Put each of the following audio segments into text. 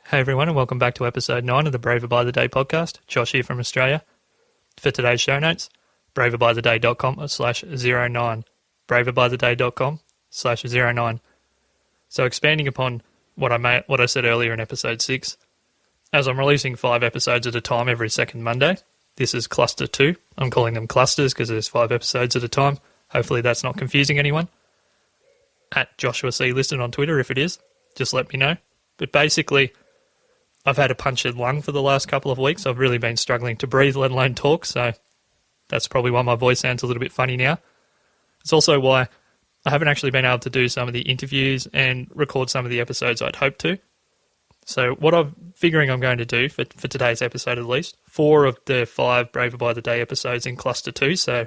Hey everyone, and welcome back to episode 9 of the Braver by the Day podcast. Josh here from Australia. For today's show notes, braverbytheday.com/09. braverbytheday.com/09. So expanding upon what I said earlier in episode 6, as I'm releasing 5 episodes at a time every second Monday, this is cluster 2. I'm calling them clusters because there's 5 episodes at a time. Hopefully that's not confusing anyone. At Joshua C. listed on Twitter, if it is, just let me know. But basically, I've had a punctured lung for the last couple of weeks. I've really been struggling to breathe, let alone talk, so that's probably why my voice sounds a little bit funny now. It's also why I haven't actually been able to do some of the interviews and record some of the episodes I'd hoped to. So what I'm figuring I'm going to do for today's episode at least, 4 of the 5 Braver by the Day episodes in cluster 2, so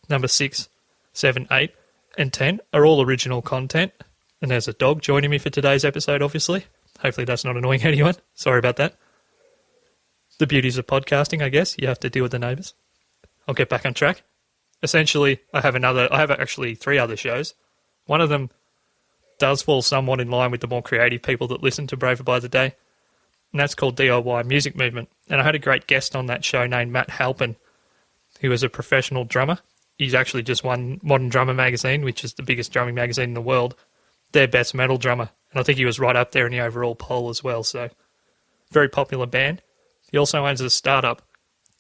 number 6, 7, 8, and 10 are all original content. And there's a dog joining me for today's episode, obviously. Hopefully that's not annoying anyone. Sorry about that. The beauties of podcasting, I guess. You have to deal with the neighbours. I'll get back on track. Essentially, I have actually 3 other shows. One of them does fall somewhat in line with the more creative people that listen to Braver by the Day, and that's called DIY Music Movement. And I had a great guest on that show named Matt Halpern, who is a professional drummer. He's actually just won Modern Drummer magazine, which is the biggest drumming magazine in the world, their best metal drummer. And I think he was right up there in the overall poll as well. So, very popular band. He also owns a startup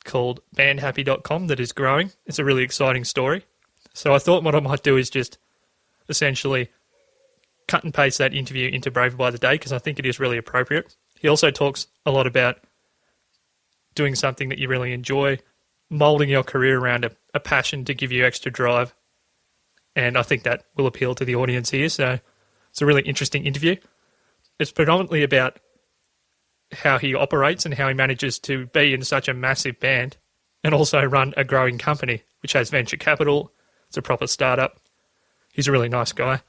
called BandHappy.com that is growing. It's a really exciting story. So I thought what I might do is just essentially cut and paste that interview into Braver by the Day because I think it is really appropriate. He also talks a lot about doing something that you really enjoy, moulding your career around a passion to give you extra drive. And I think that will appeal to the audience here. So it's a really interesting interview. It's predominantly about how he operates and how he manages to be in such a massive band and also run a growing company, which has venture capital. It's a proper startup. He's a really nice guy.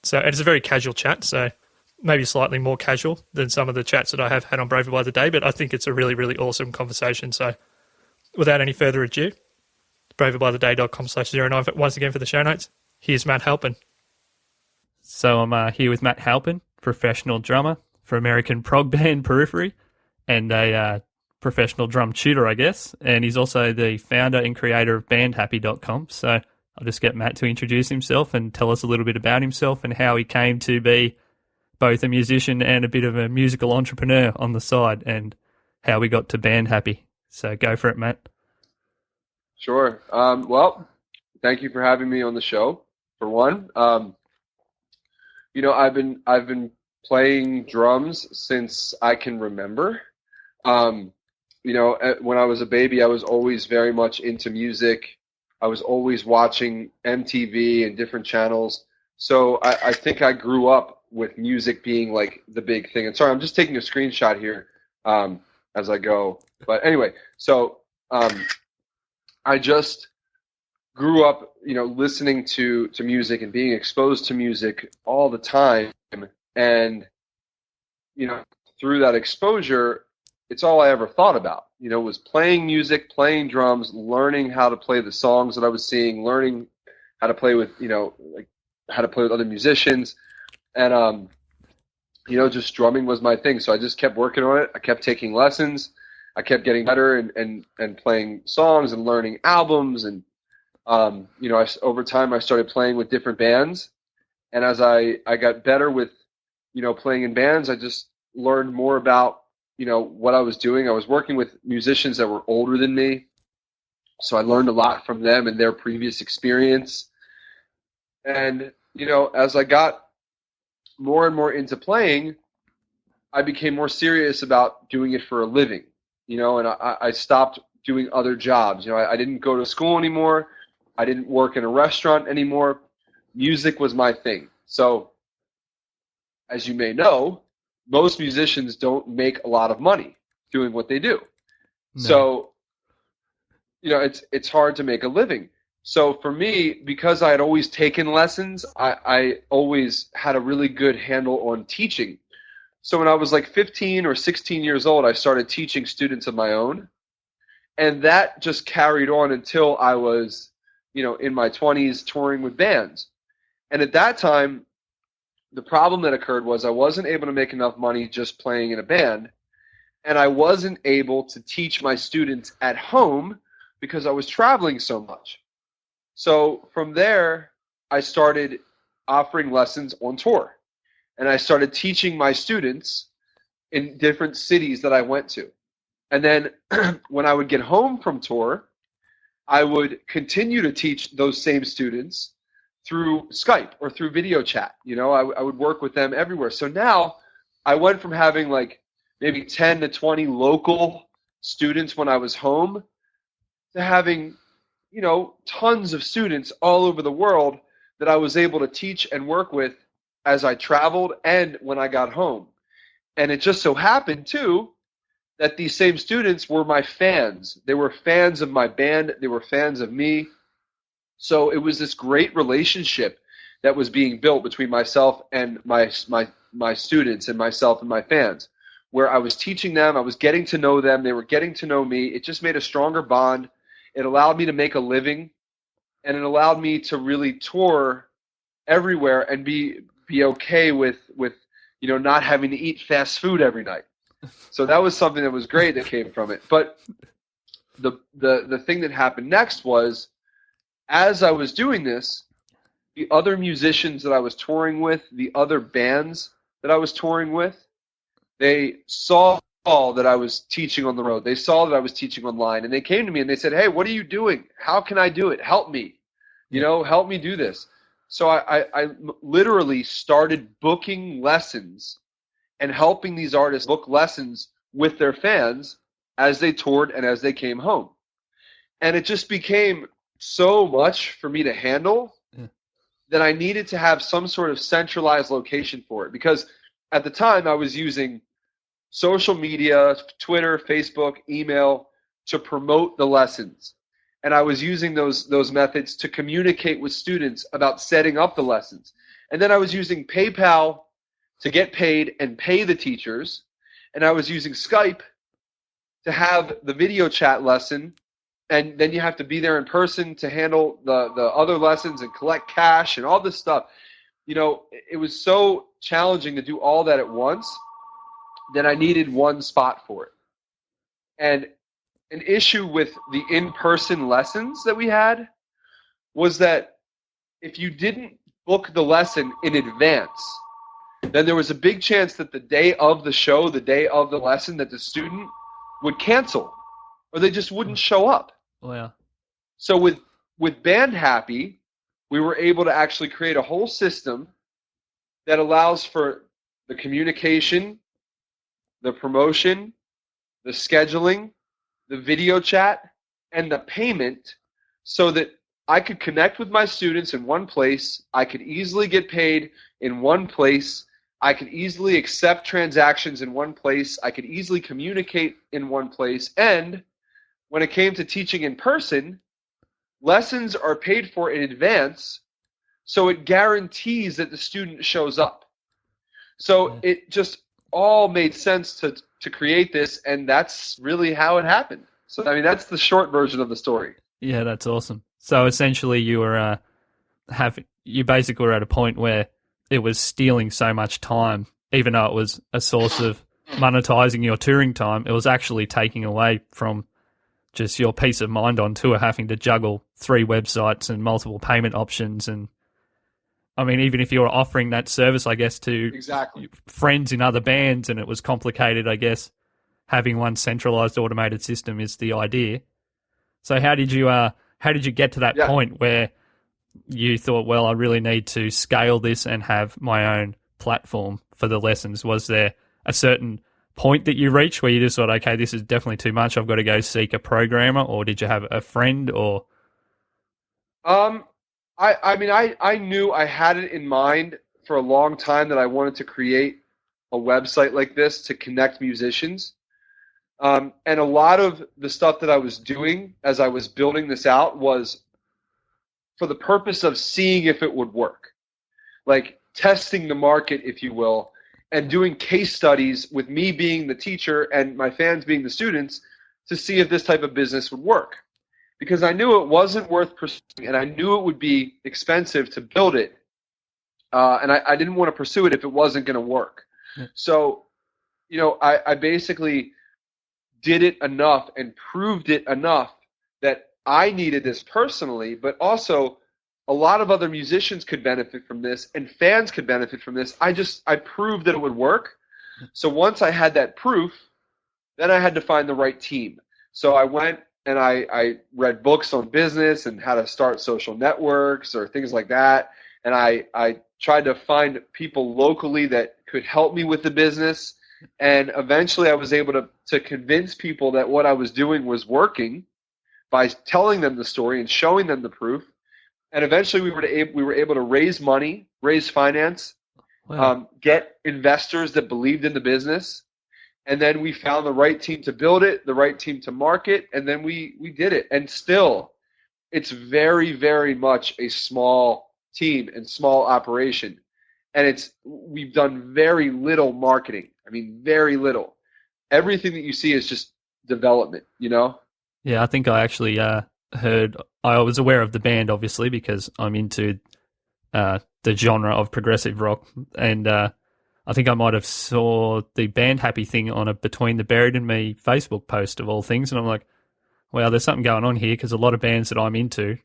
So it's a very casual chat, so maybe slightly more casual than some of the chats that I have had on Braver by the Day, but I think it's a really, really awesome conversation. So without any further ado, braverbytheday.com/09. Once again for the show notes, here's Matt Halpern. So I'm here with Matt Halpern, professional drummer for American prog band Periphery, and a professional drum tutor, I guess. And he's also the founder and creator of BandHappy.com. So I'll just get Matt to introduce himself and tell us a little bit about himself and how he came to be both a musician and a bit of a musical entrepreneur on the side, and how we got to BandHappy. So go for it, Matt. Sure. Well, thank you for having me on the show, for one. I've been playing drums since I can remember. When I was a baby, I was always very much into music. I was always watching MTV and different channels. So I think I grew up with music being like the big thing. And sorry, I'm just taking a screenshot here as I go. But anyway, so I just grew up, listening to music and being exposed to music all the time. And, through that exposure, it's all I ever thought about, was playing music, playing drums, learning how to play the songs that I was seeing, learning how to play with, how to play with other musicians. And, just drumming was my thing. So I just kept working on it. I kept taking lessons. I kept getting better and playing songs and learning albums. And, over time I started playing with different bands. And as I got better with, playing in bands, I just learned more about, what I was doing. I was working with musicians that were older than me. So I learned a lot from them and their previous experience. And, as I got more and more into playing, I became more serious about doing it for a living, and I stopped doing other jobs. I didn't go to school anymore. I didn't work in a restaurant anymore. Music was my thing. So, as you may know, most musicians don't make a lot of money doing what they do. No. So, it's hard to make a living. So for me, because I had always taken lessons, I always had a really good handle on teaching. So when I was like 15 or 16 years old, I started teaching students of my own. And that just carried on until I was, in my 20s touring with bands. And at that time, the problem that occurred was I wasn't able to make enough money just playing in a band, and I wasn't able to teach my students at home because I was traveling so much. So from there, I started offering lessons on tour, and I started teaching my students in different cities that I went to. And then when I would get home from tour, I would continue to teach those same students through Skype or through video chat. I would work with them everywhere. So now I went from having like maybe 10 to 20 local students when I was home to having, tons of students all over the world that I was able to teach and work with as I traveled and when I got home. And it just so happened, too, that these same students were my fans. They were fans of my band. They were fans of me. So it was this great relationship that was being built between myself and my students and myself and my fans, where I was teaching them, I was getting to know them, they were getting to know me. It just made a stronger bond. It allowed me to make a living, and it allowed me to really tour everywhere and be okay with not having to eat fast food every night. So that was something that was great that came from it. But the thing that happened next was, as I was doing this, the other musicians that I was touring with, the other bands that I was touring with, they saw that I was teaching on the road. They saw that I was teaching online, and they came to me and they said, "Hey, what are you doing? How can I do it? Help me. Help me do this." So I literally started booking lessons and helping these artists book lessons with their fans as they toured and as they came home. And it just became so much for me to handle that I needed to have some sort of centralized location for it. Because at the time I was using social media, Twitter, Facebook, email to promote the lessons. And I was using those methods to communicate with students about setting up the lessons. And then I was using PayPal to get paid and pay the teachers. And I was using Skype to have the video chat lesson. And then you have to be there in person to handle the other lessons and collect cash and all this stuff. It was so challenging to do all that at once that I needed one spot for it. And an issue with the in-person lessons that we had was that if you didn't book the lesson in advance, then there was a big chance that the day of the show, the day of the lesson, that the student would cancel or they just wouldn't show up. Oh, yeah. So with BandHappy, we were able to actually create a whole system that allows for the communication, the promotion, the scheduling, the video chat, and the payment, so that I could connect with my students in one place. I could easily get paid in one place. I could easily accept transactions in one place. I could easily communicate in one place. And when it came to teaching in person, lessons are paid for in advance, so it guarantees that the student shows up. So it just all made sense to create this, and that's really how it happened. So, that's the short version of the story. Yeah, that's awesome. So essentially you were you basically were at a point where it was stealing so much time, even though it was a source of monetizing your touring time, it was actually taking away from just your peace of mind on tour, having to juggle 3 websites and multiple payment options. And even if you were offering that service, I guess, to friends in other bands, and it was complicated, I guess, having one centralized automated system is the idea. So how did you get to that point where you thought, well, I really need to scale this and have my own platform for the lessons? Was there a certain point that you reached where you just thought, okay, this is definitely too much, I've got to go seek a programmer? Or did you have a friend? Or I knew I had it in mind for a long time that I wanted to create a website like this to connect musicians. And a lot of the stuff that I was doing as I was building this out was for the purpose of seeing if it would work, like testing the market, if you will, and doing case studies with me being the teacher and my fans being the students to see if this type of business would work. Because I knew it wasn't worth pursuing, and I knew it would be expensive to build it and I didn't want to pursue it if it wasn't going to work. Yeah. So, I basically did it enough and proved it enough that I needed this personally, but also a lot of other musicians could benefit from this and fans could benefit from this. I proved that it would work. So once I had that proof, then I had to find the right team. So I went and I read books on business and how to start social networks or things like that. And I tried to find people locally that could help me with the business. And eventually I was able to convince people that what I was doing was working by telling them the story and showing them the proof. And eventually we were able to raise money, raise finance, Wow. get investors that believed in the business. And then we found the right team to build it, the right team to market, and then we did it. And still, it's very, very much a small team and small operation. And we've done very little marketing. I mean, very little. Everything that you see is just development, Yeah, I think I actually heard. I was aware of the band, obviously, because I'm into the genre of progressive rock, and I think I might have saw the BandHappy thing on a Between the Buried and Me Facebook post of all things, and I'm like, wow, there's something going on here, because a lot of bands that I'm into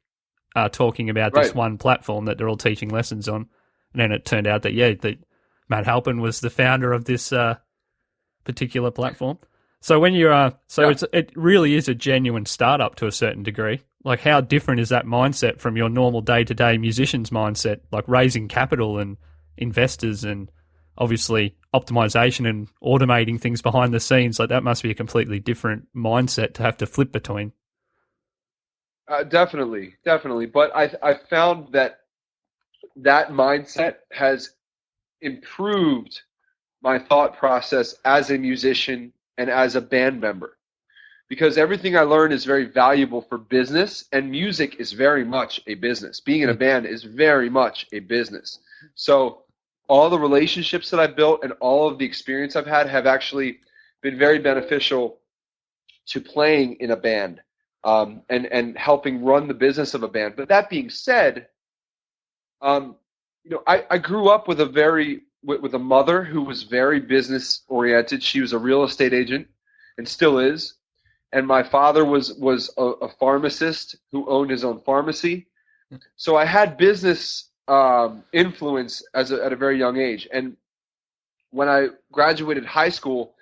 are talking about this Right. one platform that they're all teaching lessons on, and then it turned out that that Matt Halpern was the founder of this particular platform. So when you're, Yeah. it really is a genuine startup to a certain degree. Like, how different is that mindset from your normal day-to-day musician's mindset, like raising capital and investors and obviously optimization and automating things behind the scenes? Like, that must be a completely different mindset to have to flip between. Definitely. But I found that mindset has improved my thought process as a musician and as a band member, because everything I learned is very valuable for business, and music is very much a business. Being in a band is very much a business. So all the relationships that I've built and all of the experience I've had have actually been very beneficial to playing in a band, and helping run the business of a band. But that being said, I grew up with with a mother who was very business oriented. She was a real estate agent and still is. And my father was a pharmacist who owned his own pharmacy. So I had business influence at a very young age. And when I graduated high school,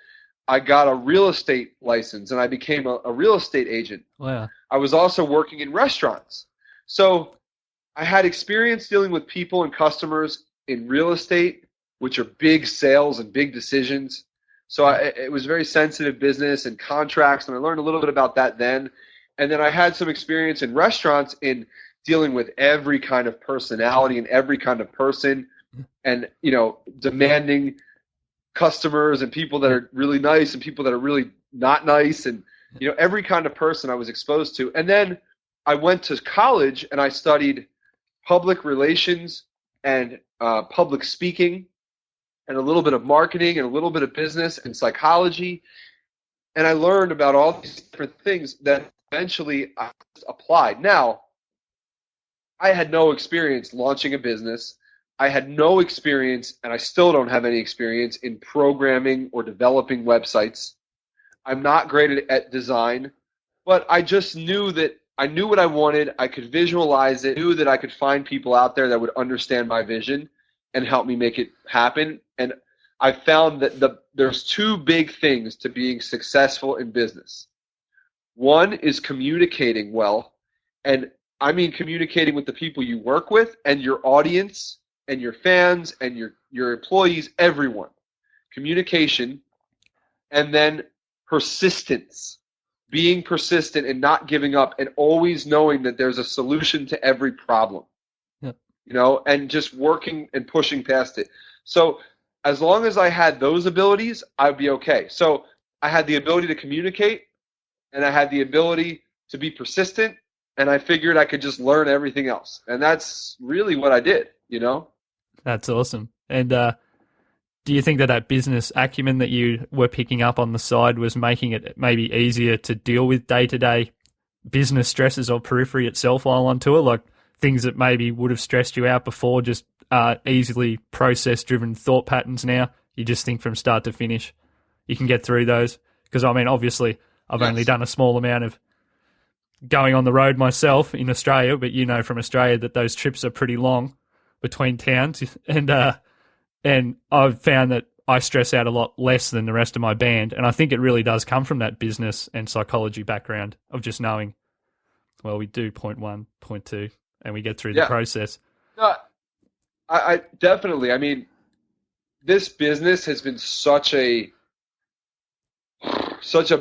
I got a real estate license and I became a real estate agent. Wow. I was also working in restaurants. So I had experience dealing with people and customers in real estate, which are big sales and big decisions. So it was very sensitive business and contracts, and I learned a little bit about that then. And then I had some experience in restaurants in dealing with every kind of personality and every kind of person, and demanding customers and people that are really nice and people that are really not nice, and every kind of person I was exposed to. And then I went to college and I studied public relations and public speaking and a little bit of marketing and a little bit of business and psychology. And I learned about all these different things that eventually I applied. Now, I had no experience launching a business. I had no experience, and I still don't have any experience in programming or developing websites. I'm not great at design, but I just knew that I knew what I wanted. I could visualize it, knew that I could find people out there that would understand my vision and help me make it happen. And I found that there's two big things to being successful in business. One is communicating well, and I mean communicating with the people you work with and your audience and your fans and your employees, everyone. Communication, and then persistence. Being persistent and not giving up, and always knowing that there's a solution to every problem. Yep. And just working and pushing past it. So as long as I had those abilities, I'd be okay. So I had the ability to communicate, and I had the ability to be persistent, and I figured I could just learn everything else. And that's really what I did, That's awesome. And do you think that business acumen that you were picking up on the side was making it maybe easier to deal with day-to-day business stresses of Periphery itself while on tour? Like things that maybe would have stressed you out before, just easily process-driven thought patterns now. You just think from start to finish. You can get through those. Because, I mean, obviously, I've only done a small amount of going on the road myself in Australia, but you know from Australia that those trips are pretty long between towns. And I've found that I stress out a lot less than the rest of my band. And I think it really does come from that business and psychology background of just knowing, well, we do point one, point two, and we get through the process. No, I definitely. I mean, this business has been such a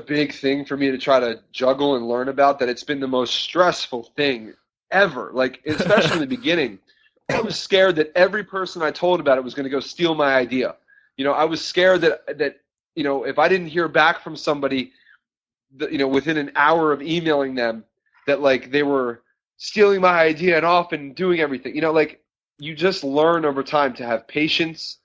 big thing for me to try to juggle and learn about that it's been the most stressful thing ever. Like, especially in the beginning, I was scared that every person I told about it was going to go steal my idea. You know, I was scared that you know, if I didn't hear back from somebody, you know, within an hour of emailing them, that like they were stealing my idea and off and doing everything. You know, like, you just learn over time to have patience.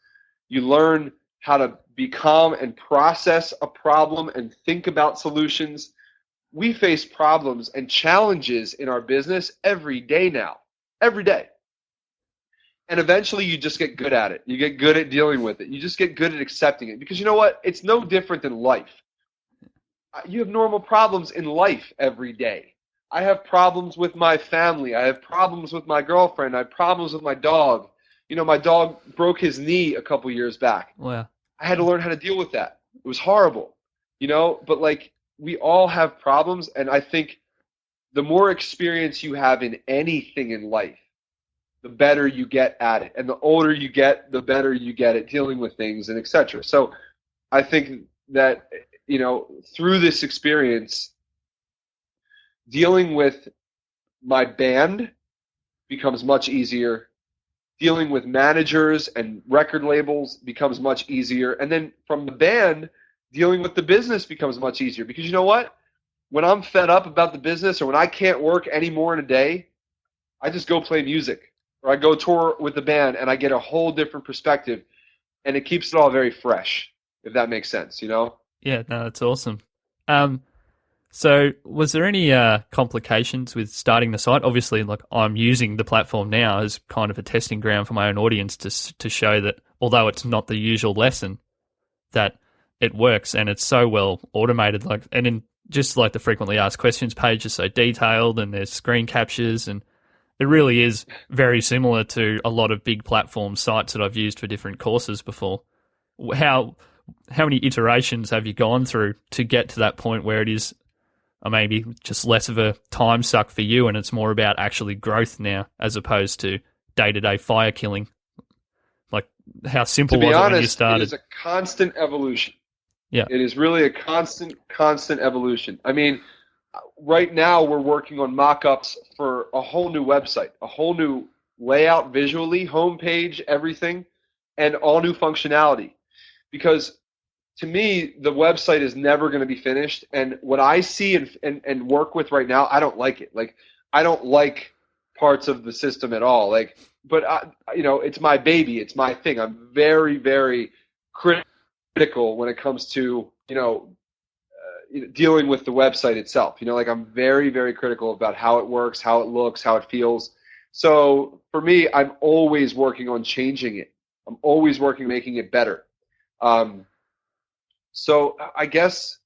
You learn how to be calm and process a problem and think about solutions. We face problems and challenges in our business every day now, every day. And eventually you just get good at it. You get good at dealing with it. You just get good at accepting it. Because you know what? It's no different than life. You have normal problems in life every day. I have problems with my family. I have problems with my girlfriend. I have problems with my dog. You know, my dog broke his knee a couple years back. Wow. I had to learn how to deal with that. It was horrible, you know, but like, we all have problems. And I think the more experience you have in anything in life, the better you get at it. And the older you get, the better you get at dealing with things and etc. So I think that, you know, through this experience, dealing with my band becomes much easier. Dealing with managers and record labels becomes much easier. And then from the band, dealing with the business becomes much easier. Because you know what? When I'm fed up about the business or when I can't work any more in a day, I just go play music. Or I go tour with the band and I get a whole different perspective. And it keeps it all very fresh, if that makes sense, you know? Yeah, no, that's awesome. So was there any complications with starting the site? Obviously, like, I'm using the platform now as kind of a testing ground for my own audience to show that although it's not the usual lesson, that it works and it's so well automated. Like, and in just like the frequently asked questions page is so detailed and there's screen captures, and it really is very similar to a lot of big platform sites that I've used for different courses before. How many iterations have you gone through to get to that point where it is maybe just less of a time suck for you and it's more about actually growth now as opposed to day-to-day fire killing? Like, how simple was it when you started? It is a constant evolution. Yeah. It is really a constant evolution. I mean, right now we're working on mock-ups for a whole new website, a whole new layout visually, homepage, everything, and all new functionality. Because to me, the website is never going to be finished. And what I see and work with right now, I don't like it. Like, I don't like parts of the system at all. Like, but you know, it's my baby. It's my thing. I'm very, very critical when it comes to, you know, dealing with the website itself. You know, like, I'm very, very critical about how it works, how it looks, how it feels. So for me, I'm always working on changing it. I'm always working on making it better. So I guess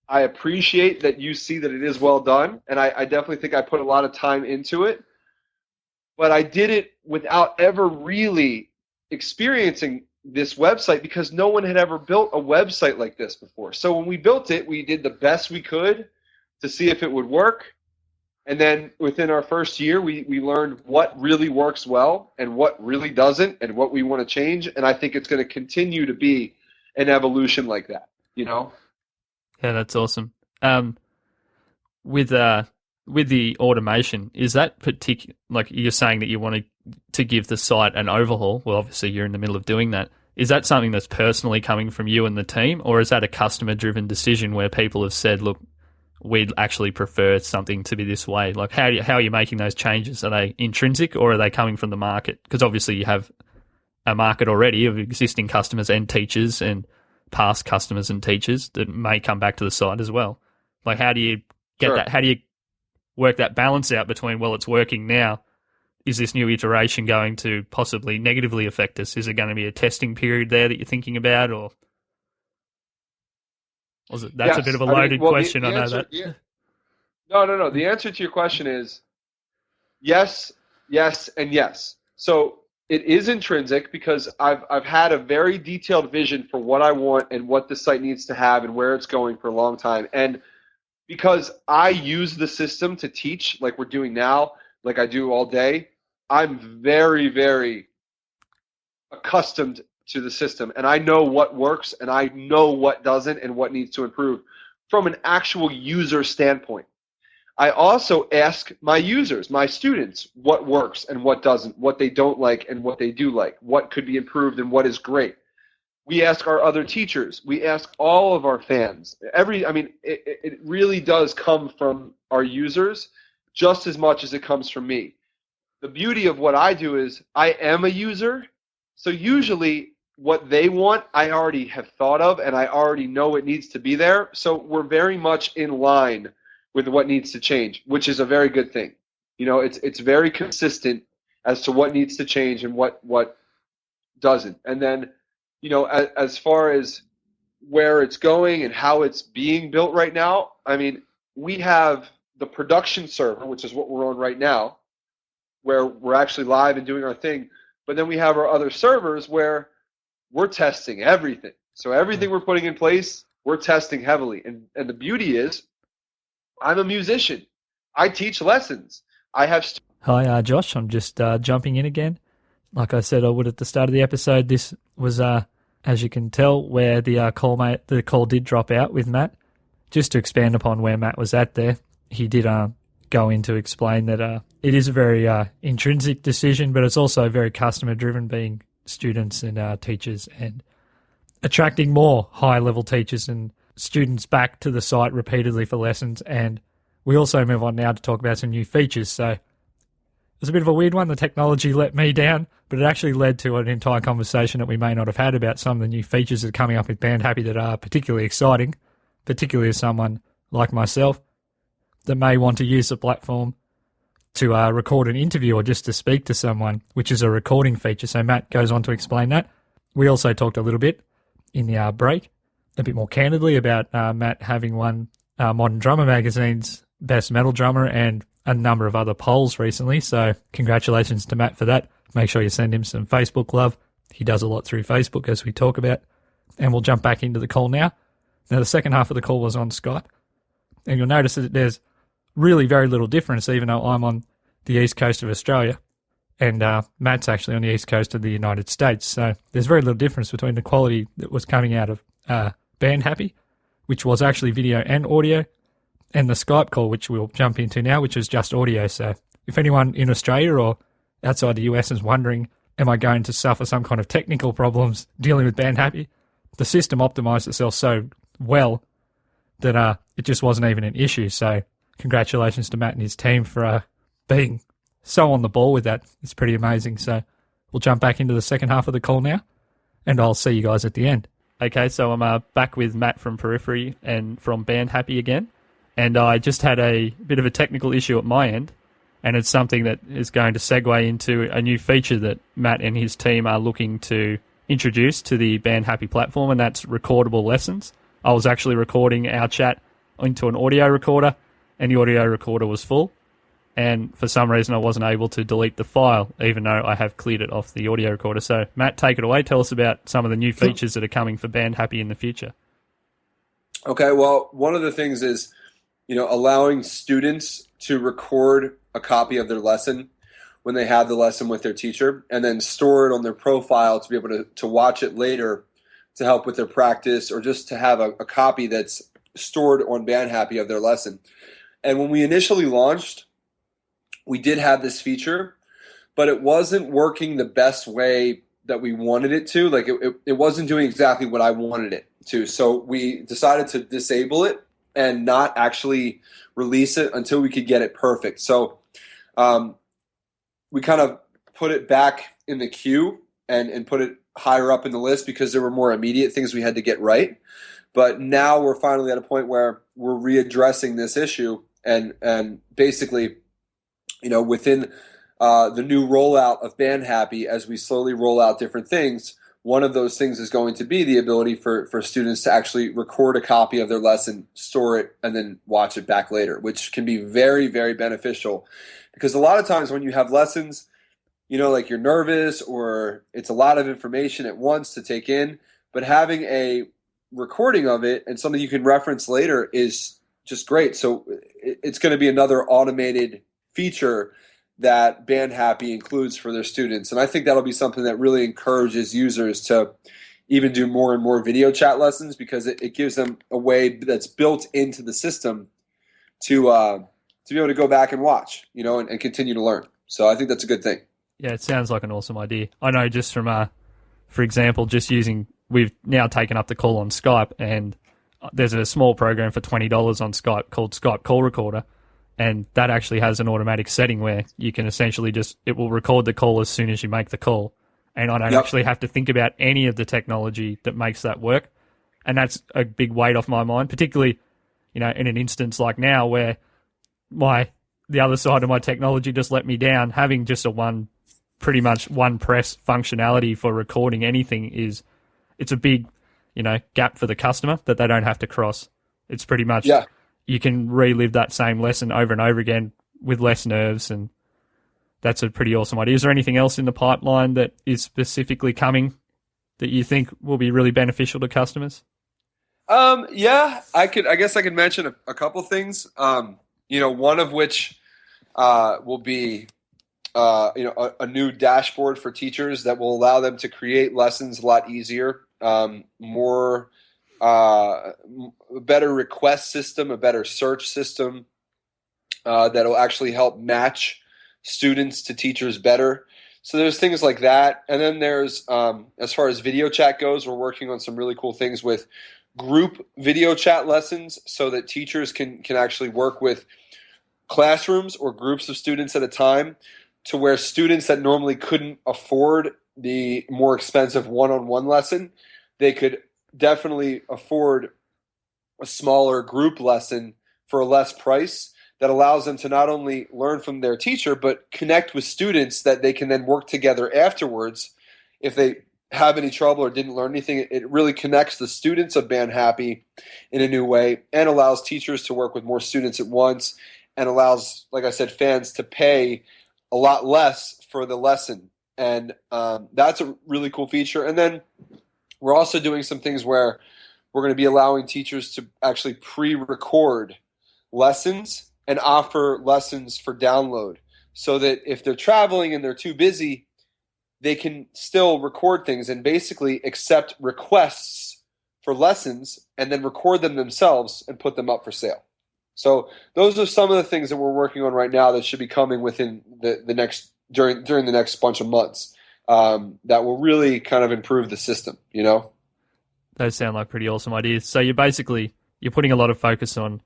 I appreciate that you see that it is well done, and I definitely think I put a lot of time into it, but I did it without ever really experiencing this website because no one had ever built a website like this before. So when we built it, we did the best we could to see if it would work, and then within our first year, we learned what really works well and what really doesn't and what we want to change, and I think it's going to continue to be an evolution like that, you know? Yeah, that's awesome. With the automation, is that particular, like, you're saying that you want to give the site an overhaul? Well, obviously you're in the middle of doing that. Is that something that's personally coming from you and the team, or is that a customer-driven decision where people have said, look, we'd actually prefer something to be this way? Like, how are you making those changes? Are they intrinsic or are they coming from the market? Because obviously you have a market already of existing customers and teachers and past customers and teachers that may come back to the site as well. Like, how do you get that? How do you work that balance out between, well, it's working now, is this new iteration going to possibly negatively affect us? Is it going to be a testing period there that you're thinking about, or was it? That's Yes. a bit of a loaded question. The I know answer, that. No. The answer to your question is yes, yes, and yes. So it is intrinsic because I've had a very detailed vision for what I want and what the site needs to have and where it's going for a long time. And because I use the system to teach like we're doing now, like I do all day, I'm very, very accustomed to the system, and I know what works and I know what doesn't and what needs to improve from an actual user standpoint. I also ask my users, my students, what works and what doesn't, what they don't like and what they do like, what could be improved and what is great. We ask our other teachers. We ask all of our fans. It really does come from our users just as much as it comes from me. The beauty of what I do is I am a user, so usually what they want I already have thought of and I already know it needs to be there. So we're very much in line with what needs to change, which is a very good thing. It's very consistent as to what needs to change and what doesn't. And then, as far as where it's going and how it's being built right now, we have the production server, which is what we're on right now, where we're actually live and doing our thing. But then we have our other servers where we're testing everything. So everything we're putting in place, we're testing heavily. And the beauty is, I'm a musician. I teach lessons. I have. Hi, Josh. I'm just jumping in again. Like I said I would at the start of the episode, this was, as you can tell, where the call did drop out with Matt. Just to expand upon where Matt was at there, he did go in to explain that it is a very intrinsic decision, but it's also very customer-driven, being students and teachers, and attracting more high-level teachers and students back to the site repeatedly for lessons. And we also move on now to talk about some new features. So it was a bit of a weird one. The technology let me down, but it actually led to an entire conversation that we may not have had about some of the new features that are coming up with BandHappy that are particularly exciting, particularly as someone like myself that may want to use the platform to record an interview or just to speak to someone, which is a recording feature. So Matt goes on to explain that. We also talked a little bit in the break, a bit more candidly, about Matt having won Modern Drummer Magazine's Best Metal Drummer and a number of other polls recently. So congratulations to Matt for that. Make sure you send him some Facebook love. He does a lot through Facebook, as we talk about. And we'll jump back into the call now. Now, the second half of the call was on Skype. And you'll notice that there's really very little difference, even though I'm on the east coast of Australia and Matt's actually on the east coast of the United States. So there's very little difference between the quality that was coming out of BandHappy, which was actually video and audio, and the Skype call, which we'll jump into now, which is just audio. So if anyone in Australia or outside the US is wondering, am I going to suffer some kind of technical problems dealing with BandHappy, the system optimized itself so well that it just wasn't even an issue. So congratulations to Matt and his team for being so on the ball with that. It's pretty amazing. So we'll jump back into the second half of the call now, and I'll see you guys at the end. Okay, so I'm back with Matt from Periphery and from BandHappy again, and I just had a bit of a technical issue at my end, and it's something that is going to segue into a new feature that Matt and his team are looking to introduce to the BandHappy platform, and that's recordable lessons. I was actually recording our chat into an audio recorder, and the audio recorder was full, and for some reason I wasn't able to delete the file, even though I have cleared it off the audio recorder. So, Matt, take it away. Tell us about some of the new features that are coming for BandHappy in the future. Okay, well, one of the things is, allowing students to record a copy of their lesson when they have the lesson with their teacher, and then store it on their profile to be able to watch it later to help with their practice, or just to have a copy that's stored on BandHappy of their lesson. And when we initially launched, we did have this feature, but it wasn't working the best way that we wanted it to. Like it wasn't doing exactly what I wanted it to. So we decided to disable it and not actually release it until we could get it perfect. So we kind of put it back in the queue and put it higher up in the list because there were more immediate things we had to get right. But now we're finally at a point where we're readdressing this issue and basically, within the new rollout of BandHappy, as we slowly roll out different things, one of those things is going to be the ability for students to actually record a copy of their lesson, store it, and then watch it back later, which can be very, very beneficial. Because a lot of times when you have lessons, like you're nervous or it's a lot of information at once to take in, but having a recording of it and something you can reference later is just great. So it's going to be another automated feature that BandHappy includes for their students. And I think that'll be something that really encourages users to even do more and more video chat lessons, because it gives them a way that's built into the system to be able to go back and watch, and continue to learn. So I think that's a good thing. Yeah, it sounds like an awesome idea. I know just from, for example, we've now taken up the call on Skype, and there's a small program for $20 on Skype called Skype Call Recorder. And that actually has an automatic setting where you can essentially it will record the call as soon as you make the call. And I don't actually have to think about any of the technology that makes that work. And that's a big weight off my mind, particularly, in an instance like now where the other side of my technology just let me down. Having just pretty much one press functionality for recording anything it's a big, gap for the customer that they don't have to cross. It's pretty much... Yeah. You can relive that same lesson over and over again with less nerves, and that's a pretty awesome idea. Is there anything else in the pipeline that is specifically coming that you think will be really beneficial to customers? Yeah, I guess I could mention a couple things. One of which will be a new dashboard for teachers that will allow them to create lessons a lot easier, more. A better request system, a better search system that'll actually help match students to teachers better. So there's things like that. And then there's, as far as video chat goes, we're working on some really cool things with group video chat lessons so that teachers can actually work with classrooms or groups of students at a time, to where students that normally couldn't afford the more expensive one-on-one lesson, they could definitely afford a smaller group lesson for a less price that allows them to not only learn from their teacher, but connect with students that they can then work together afterwards. If they have any trouble or didn't learn anything, it really connects the students of BandHappy in a new way, and allows teachers to work with more students at once, and allows, like I said, fans to pay a lot less for the lesson. And that's a really cool feature. And then we're also doing some things where we're going to be allowing teachers to actually pre-record lessons and offer lessons for download, so that if they're traveling and they're too busy, they can still record things and basically accept requests for lessons and then record them themselves and put them up for sale. So those are some of the things that we're working on right now that should be coming within the next during the next bunch of months. That will really kind of improve the system, Those sound like pretty awesome ideas. So you're putting a lot of focus on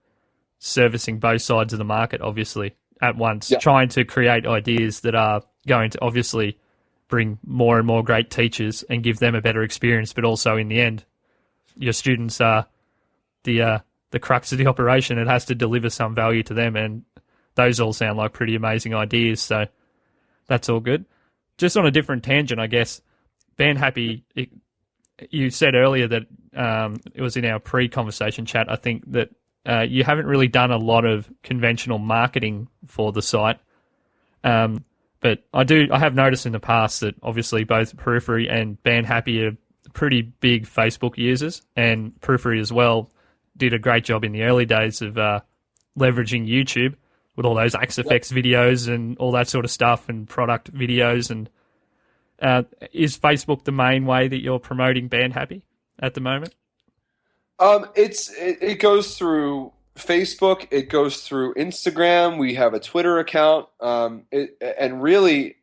servicing both sides of the market, obviously, at once, trying to create ideas that are going to obviously bring more and more great teachers and give them a better experience, but also in the end, your students are the crux of the operation. It has to deliver some value to them, and those all sound like pretty amazing ideas, so that's all good. Just on a different tangent, I guess, BandHappy, you said earlier that it was in our pre-conversation chat, I think, that you haven't really done a lot of conventional marketing for the site. But I have noticed in the past that obviously both Periphery and BandHappy are pretty big Facebook users, and Periphery as well did a great job in the early days of leveraging YouTube with all those Axe Effects videos and all that sort of stuff, and product videos. And is Facebook the main way that you're promoting BandHappy at the moment? It goes through Facebook. It goes through Instagram. We have a Twitter account. And really,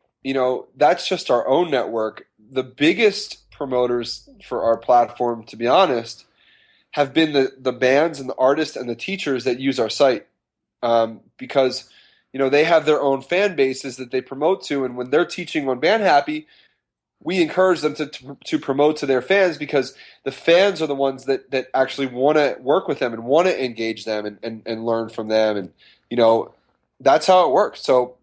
that's just our own network. The biggest promoters for our platform, to be honest, have been the bands and the artists and the teachers that use our site. Because they have their own fan bases that they promote to, and when they're teaching on BandHappy, we encourage them to promote to their fans, because the fans are the ones that actually want to work with them and want to engage them and learn from them, and that's how it works. So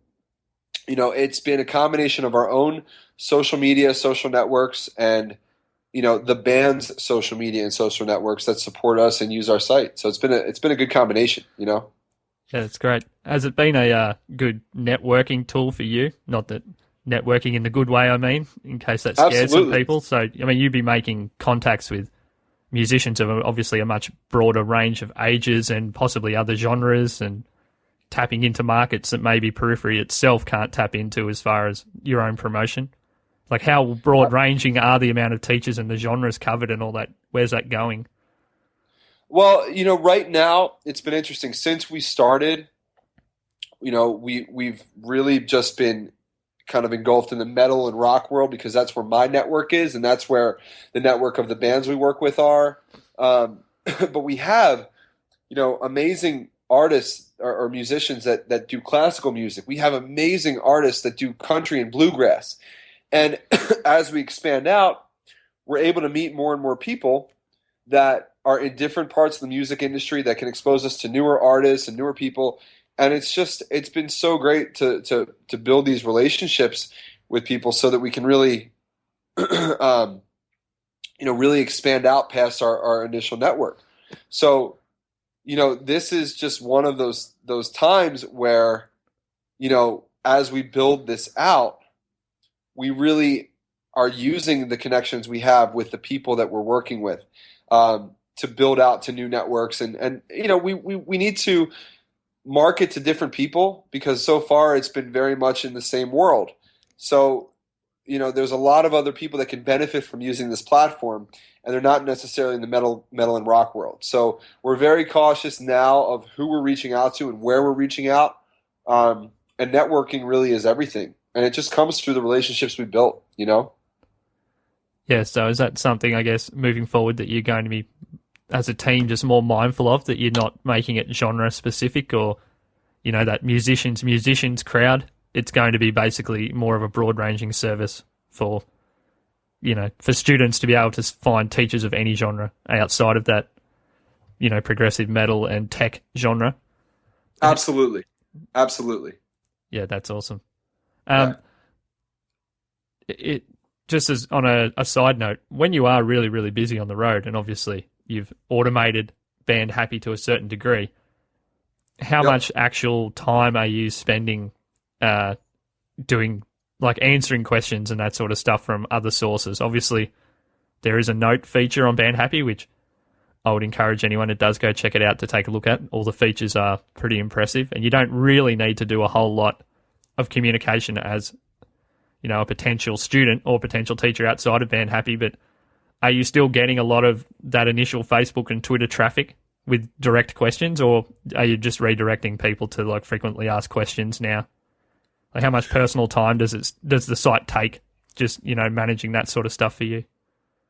it's been a combination of our own social media, social networks, and the band's social media and social networks that support us and use our site. So it's been a good combination. Yeah, that's great. Has it been a good networking tool for you? Not that networking in the good way, I mean, in case that scares some people. So, I mean, you'd be making contacts with musicians of obviously a much broader range of ages and possibly other genres, and tapping into markets that maybe Periphery itself can't tap into as far as your own promotion. Like, how broad-ranging are the amount of teachers and the genres covered and all that? Where's that going? Well, right now it's been interesting since we started. We've really just been kind of engulfed in the metal and rock world because that's where my network is, and that's where the network of the bands we work with are. But we have, amazing artists or musicians that do classical music. We have amazing artists that do country and bluegrass. And as we expand out, we're able to meet more and more people that are in different parts of the music industry that can expose us to newer artists and newer people. And it's been so great to build these relationships with people so that we can really, really expand out past our initial network. So, this is just one of those times where, as we build this out, we really are using the connections we have with the people that we're working with to build out to new networks. And we need to market to different people because so far it's been very much in the same world. So, there's a lot of other people that can benefit from using this platform, and they're not necessarily in the metal and rock world. So we're very cautious now of who we're reaching out to and where we're reaching out. And networking really is everything. And it just comes through the relationships we built, Yeah, so is that something, I guess, moving forward that you're going to be, as a team, just more mindful of, that you're not making it genre-specific or, that musicians crowd? It's going to be basically more of a broad-ranging service for, for students to be able to find teachers of any genre outside of that, progressive metal and tech genre. Absolutely. Absolutely. Yeah, that's awesome. Yeah. It just as on a side note, when you are really, really busy on the road, and obviously you've automated BandHappy to a certain degree, how much actual time are you spending doing, like, answering questions and that sort of stuff from other sources? Obviously, there is a note feature on BandHappy, which I would encourage anyone that does go check it out to take a look at. All the features are pretty impressive, and you don't really need to do a whole lot of communication as, a potential student or potential teacher outside of BandHappy. But are you still getting a lot of that initial Facebook and Twitter traffic with direct questions, or are you just redirecting people to, like, frequently asked questions now? Like, how much personal time does the site take, just, managing that sort of stuff for you?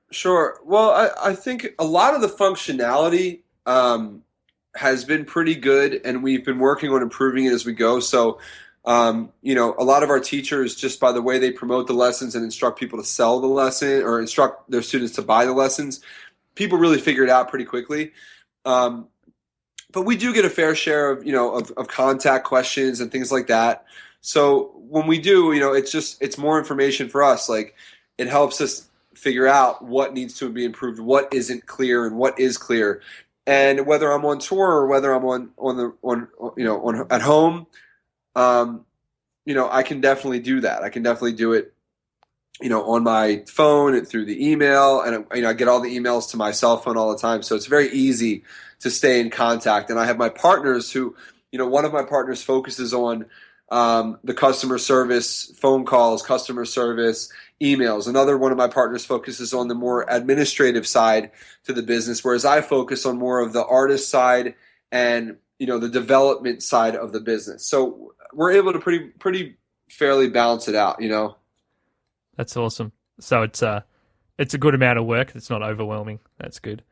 Sure. Well, I think a lot of the functionality has been pretty good, and we've been working on improving it as we go. So, a lot of our teachers, just by the way they promote the lessons and instruct people to sell the lesson or instruct their students to buy the lessons, people really figure it out pretty quickly. But we do get a fair share of contact questions and things like that. So when we do, it's more information for us. Like, it helps us figure out what needs to be improved, what isn't clear, and what is clear. And whether I'm on tour or whether I'm on at home, I can definitely do that. I can definitely do it, on my phone and through the email, and I get all the emails to my cell phone all the time. So it's very easy to stay in contact. And I have my partners who, one of my partners focuses on the customer service, phone calls, customer service, emails. Another one of my partners focuses on the more administrative side to the business, whereas I focus on more of the artist side and, the development side of the business. So we're able to pretty fairly balance it out, That's awesome. So it's a good amount of work. It's not overwhelming. That's good.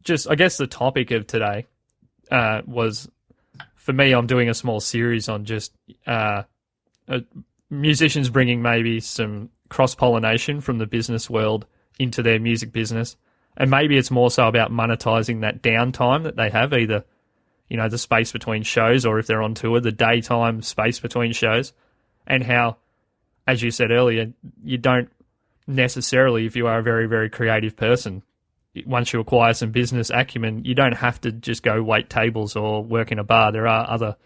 Just, I guess the topic of today was, for me, I'm doing a small series on just musicians bringing maybe some cross-pollination from the business world into their music business. And maybe it's more so about monetizing that downtime that they have, either, the space between shows, or if they're on tour, the daytime space between shows. and how, as you said earlier, you don't necessarily, if you are a very, very creative person, once you acquire some business acumen, you don't have to just go wait tables or work in a bar. There are other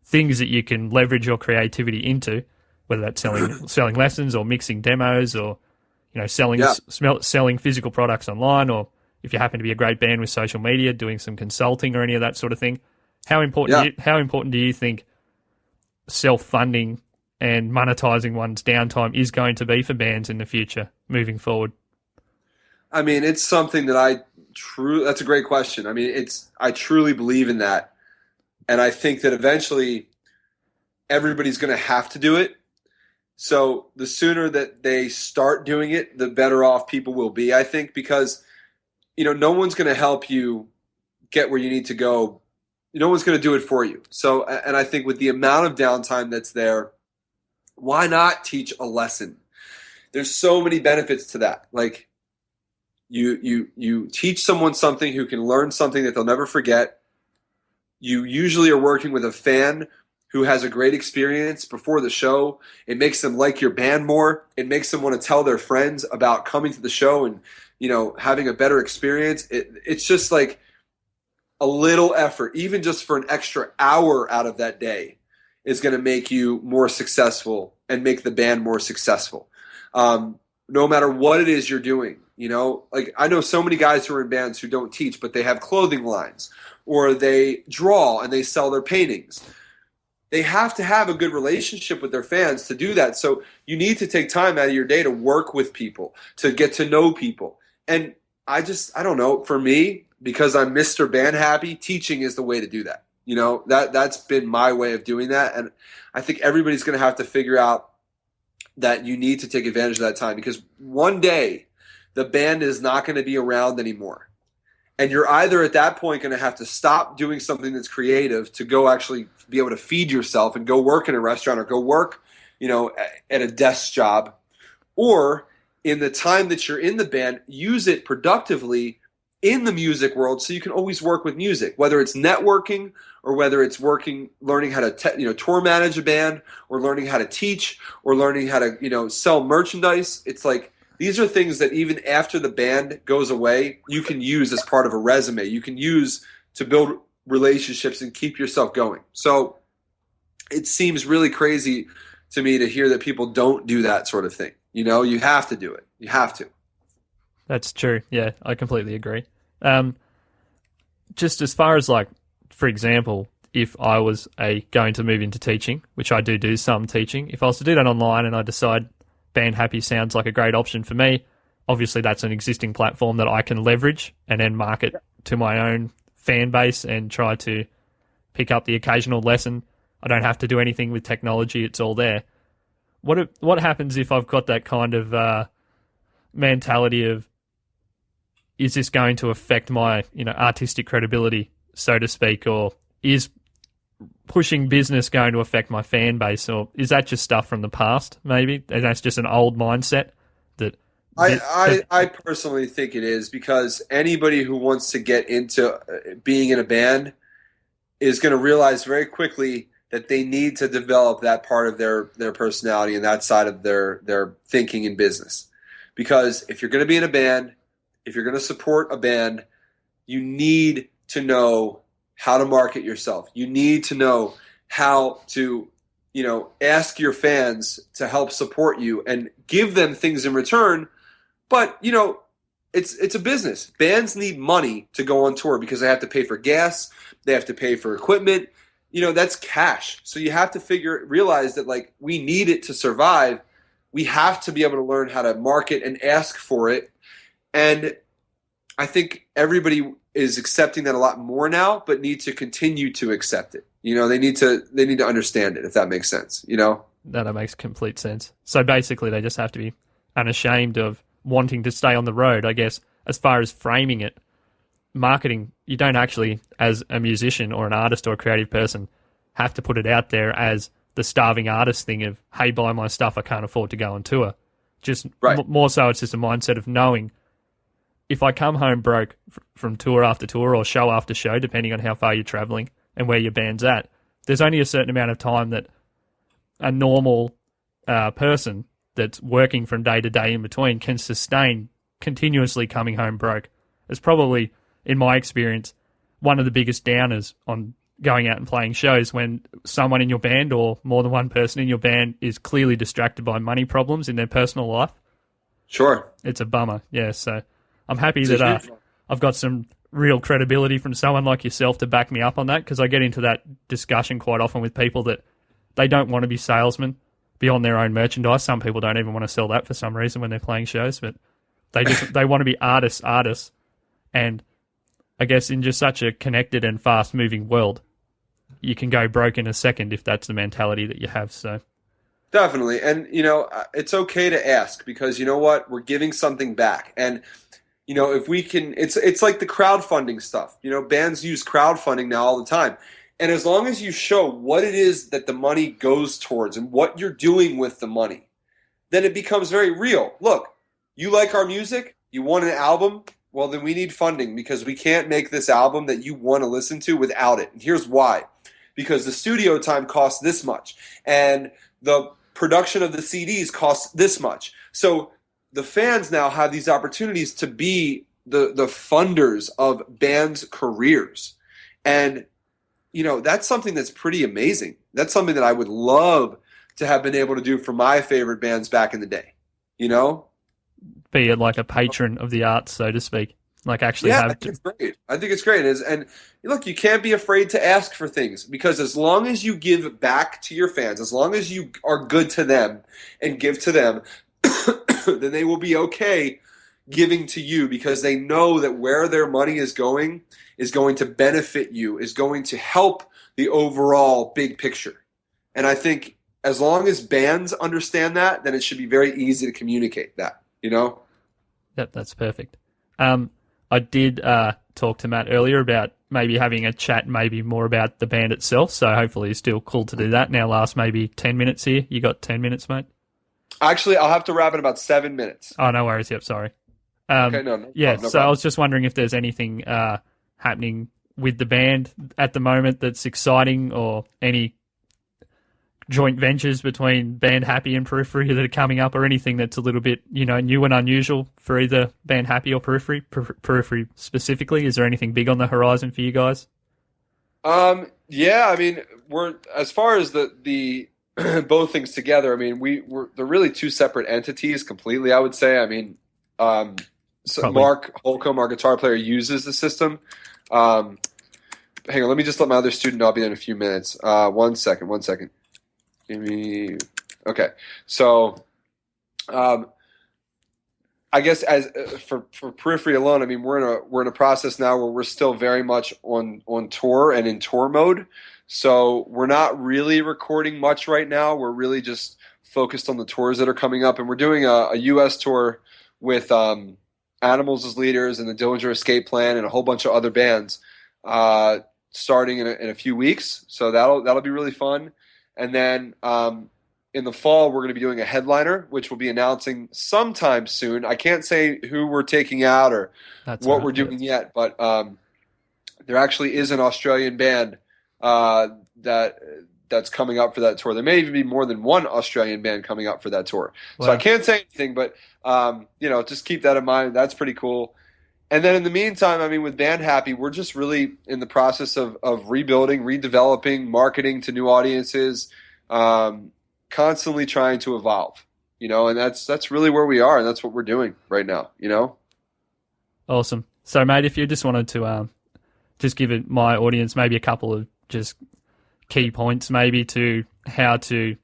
things that you can leverage your creativity into, whether that's selling lessons or mixing demos, or selling physical products online, or if you happen to be a great band with social media, doing some consulting or any of that sort of thing. How important do you think self-funding and monetizing one's downtime is going to be for bands in the future moving forward? I mean, it's something that that's a great question. I mean, I truly believe in that. And I think that eventually everybody's going to have to do it. So the sooner that they start doing it, the better off people will be, I think, because, no one's going to help you get where you need to go. No one's going to do it for you. So, and I think with the amount of downtime that's there, why not teach a lesson? There's so many benefits to that. Like, you teach someone something who can learn something that they'll never forget. You usually are working with a fan who has a great experience before the show. It makes them like your band more. It makes them want to tell their friends about coming to the show and, having a better experience. It's just like a little effort, even just for an extra hour out of that day, is going to make you more successful and make the band more successful. No matter what it is you're doing. Like I know so many guys who are in bands who don't teach, but they have clothing lines, or they draw and they sell their paintings. They have to have a good relationship with their fans to do that. So you need to take time out of your day to work with people, to get to know people. And I don't know, for me, because I'm Mr. BandHappy, teaching is the way to do that. That's been my way of doing that. And I think everybody's going to have to figure out that you need to take advantage of that time, because one day the band is not going to be around anymore. And you're either at that point going to have to stop doing something that's creative to go actually be able to feed yourself and go work in a restaurant or go work, at a desk job, or in the time that you're in the band, use it productively in the music world so you can always work with music, whether it's networking or whether it's learning how to tour manage a band, or learning how to teach, or learning how to sell merchandise. It's like, these are things that even after the band goes away, you can use as part of a resume. You can use to build relationships and keep yourself going. So it seems really crazy to me to hear that people don't do that sort of thing. You have to do it. You have to. That's true. Yeah, I completely agree. Just as far as, like, for example, if I was going to move into teaching, which I do some teaching, if I was to do that online and I decide BandHappy sounds like a great option for me, obviously that's an existing platform that I can leverage and then market to my own fan base and try to pick up the occasional lesson. I don't have to do anything with technology. It's all there. What happens if I've got that kind of mentality of, is this going to affect my artistic credibility, so to speak, or is pushing business going to affect my fan base, or is that just stuff from the past, maybe? And that's just an old mindset that... I personally think it is, because anybody who wants to get into being in a band is going to realize very quickly that they need to develop that part of their personality and that side of their thinking in business. Because if you're going to be in a band, if you're going to support a band, you need to know how to market yourself. You need to know how to, ask your fans to help support you and give them things in return. But, it's a business. Bands need money to go on tour because they have to pay for gas, they have to pay for equipment. That's cash. So you have to realize that, like, we need it to survive. We have to be able to learn how to market and ask for it. And I think everybody is accepting that a lot more now, but need to continue to accept it. They need to understand it, if that makes sense, No, that makes complete sense. So basically they just have to be unashamed of wanting to stay on the road, I guess. As far as framing it, marketing, you don't actually, as a musician or an artist or a creative person, have to put it out there as the starving artist thing of, hey, buy my stuff, I can't afford to go on tour. Just right. More so it's just a mindset of knowing, if I come home broke from tour after tour or show after show, depending on how far you're traveling and where your band's at, there's only a certain amount of time that a normal person that's working from day to day in between can sustain continuously coming home broke. It's probably, in my experience, one of the biggest downers on going out and playing shows when someone in your band or more than one person in your band is clearly distracted by money problems in their personal life. Sure. It's a bummer, yeah. So I'm happy that I've got some real credibility from someone like yourself to back me up on that, because I get into that discussion quite often with people that they don't want to be salesmen beyond their own merchandise. Some people don't even want to sell that for some reason when they're playing shows, but they want to be artists. And I guess in just such a connected and fast-moving world, you can go broke in a second if that's the mentality that you have. So definitely. And, it's okay to ask, because you know what? We're giving something back. And, if we can, it's like the crowdfunding stuff. Bands use crowdfunding now all the time. And as long as you show what it is that the money goes towards and what you're doing with the money, then it becomes very real. Look, you like our music? You want an album? Well, then we need funding, because we can't make this album that you want to listen to without it. And here's why. Because the studio time costs this much, and the production of the CDs costs this much. So the fans now have these opportunities to be the funders of bands' careers. And, that's something that's pretty amazing. That's something that I would love to have been able to do for my favorite bands back in the day, Be like a patron of the arts, so to speak. Like actually I think it's great. I think it's great. And look, you can't be afraid to ask for things, because as long as you give back to your fans, as long as you are good to them and give to them, then they will be okay giving to you, because they know that where their money is going to benefit you, is going to help the overall big picture. And I think as long as bands understand that, then it should be very easy to communicate that, Yep, that's perfect. I did talk to Matt earlier about maybe having a chat maybe more about the band itself, so hopefully it's still cool to do that. Now last maybe 10 minutes here. You got 10 minutes, mate? Actually, I'll have to wrap in about 7 minutes. Oh, no worries. Yep, sorry. Okay, no problem. I was just wondering if there's anything happening with the band at the moment that's exciting, or any joint ventures between BandHappy and Periphery that are coming up, or anything that's a little bit, new and unusual for either BandHappy or Periphery. Periphery specifically, is there anything big on the horizon for you guys? Yeah, I mean, we're, as far as the both things together, I mean, they're really two separate entities completely, I would say. I mean, so Mark Holcomb, our guitar player, uses the system. Hang on, let me just let my other student know. I'll be in a few minutes. One second. Okay. So, I guess as for Periphery alone, I mean, we're in a process now where we're still very much on tour and in tour mode. So we're not really recording much right now. We're really just focused on the tours that are coming up, and we're doing a U.S. tour with Animals as leaders and the Dillinger Escape Plan and a whole bunch of other bands, starting in a few weeks. So that'll be really fun. And then in the fall, we're going to be doing a headliner, which we'll be announcing sometime soon. I can't say who we're taking out or we're doing yet, but there actually is an Australian band that's coming up for that tour. There may even be more than one Australian band coming up for that tour. Wow. So I can't say anything, but just keep that in mind. That's pretty cool. And then in the meantime, I mean, with BandHappy, we're just really in the process of rebuilding, redeveloping, marketing to new audiences, constantly trying to evolve, and that's really where we are, and that's what we're doing right now, Awesome. So, mate, if you just wanted to just give my audience maybe a couple of just key points maybe to how to,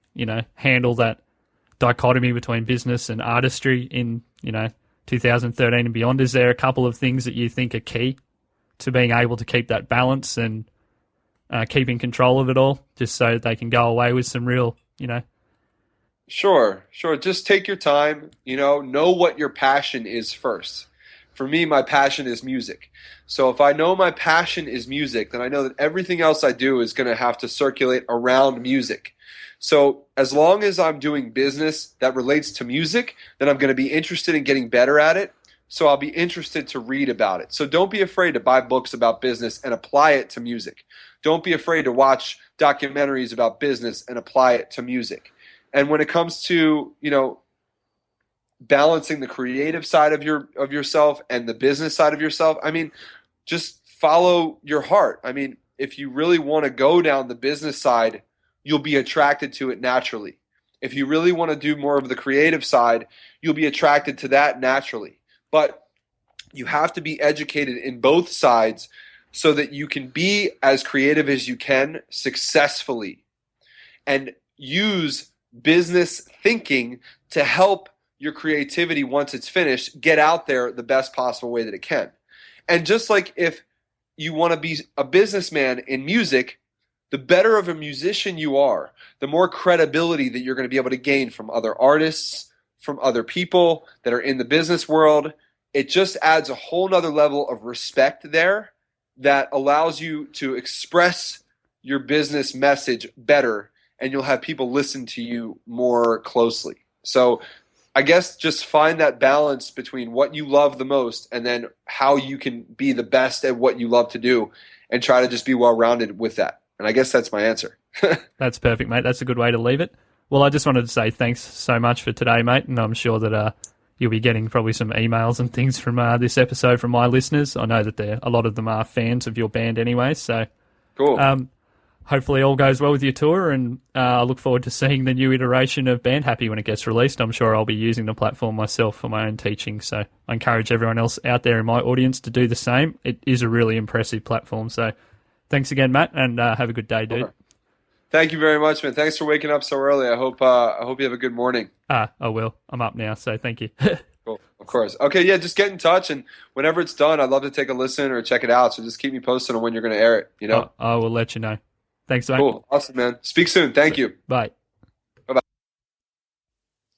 handle that dichotomy between business and artistry in, 2013 and beyond. Is there a couple of things that you think are key to being able to keep that balance and keeping control of it all, just so they can go away with some real, Sure. Just take your time, know what your passion is first. For me, my passion is music. So if I know my passion is music, then I know that everything else I do is going to have to circulate around music. So as long as I'm doing business that relates to music, then I'm going to be interested in getting better at it. So I'll be interested to read about it. So don't be afraid to buy books about business and apply it to music. Don't be afraid to watch documentaries about business and apply it to music. And when it comes to, balancing the creative side of yourself and the business side of yourself, I mean, just follow your heart. I mean, if you really want to go down the business side, you'll be attracted to it naturally. If you really want to do more of the creative side, you'll be attracted to that naturally. But you have to be educated in both sides so that you can be as creative as you can successfully and use business thinking to help your creativity, once it's finished, get out there the best possible way that it can. And just like if you want to be a businessman in music, the better of a musician you are, the more credibility that you're going to be able to gain from other artists, from other people that are in the business world. It just adds a whole nother level of respect there that allows you to express your business message better, and you'll have people listen to you more closely. So I guess just find that balance between what you love the most and then how you can be the best at what you love to do, and try to just be well-rounded with that. And I guess that's my answer. That's perfect, mate. That's a good way to leave it. Well, I just wanted to say thanks so much for today, mate, and I'm sure that you'll be getting probably some emails and things from this episode from my listeners. I know that a lot of them are fans of your band anyway, so cool. Hopefully all goes well with your tour, and I look forward to seeing the new iteration of BandHappy when it gets released. I'm sure I'll be using the platform myself for my own teaching, so I encourage everyone else out there in my audience to do the same. It is a really impressive platform, so thanks again, Matt, and have a good day, dude. Okay. Thank you very much, man. Thanks for waking up so early. I hope you have a good morning. I will. I'm up now, so thank you. Cool. Of course. Okay, yeah, just get in touch, and whenever it's done, I'd love to take a listen or check it out, so just keep me posted on when you're going to air it, I will let you know. Thanks, mate. Cool. Awesome, man. Speak soon. Thank you. Bye. Bye-bye.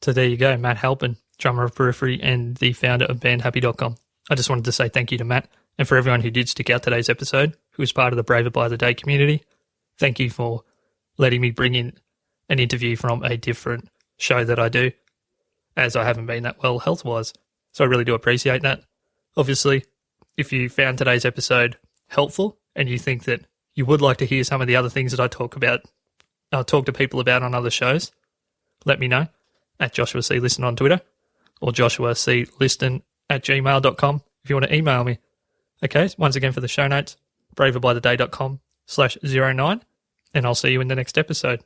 So there you go, Matt Halpern, drummer of Periphery and the founder of BandHappy.com. I just wanted to say thank you to Matt, and for everyone who did stick out today's episode, who was part of the Braver by the Day community. Thank you for letting me bring in an interview from a different show that I do, as I haven't been that well health-wise. So I really do appreciate that. Obviously, if you found today's episode helpful and you think that you would like to hear some of the other things that I talk to people about on other shows, let me know at Joshua C. Liston on Twitter or Joshua C. Liston at gmail.com if you want to email me. Okay, once again for the show notes, braverbytheday.com/09, and I'll see you in the next episode.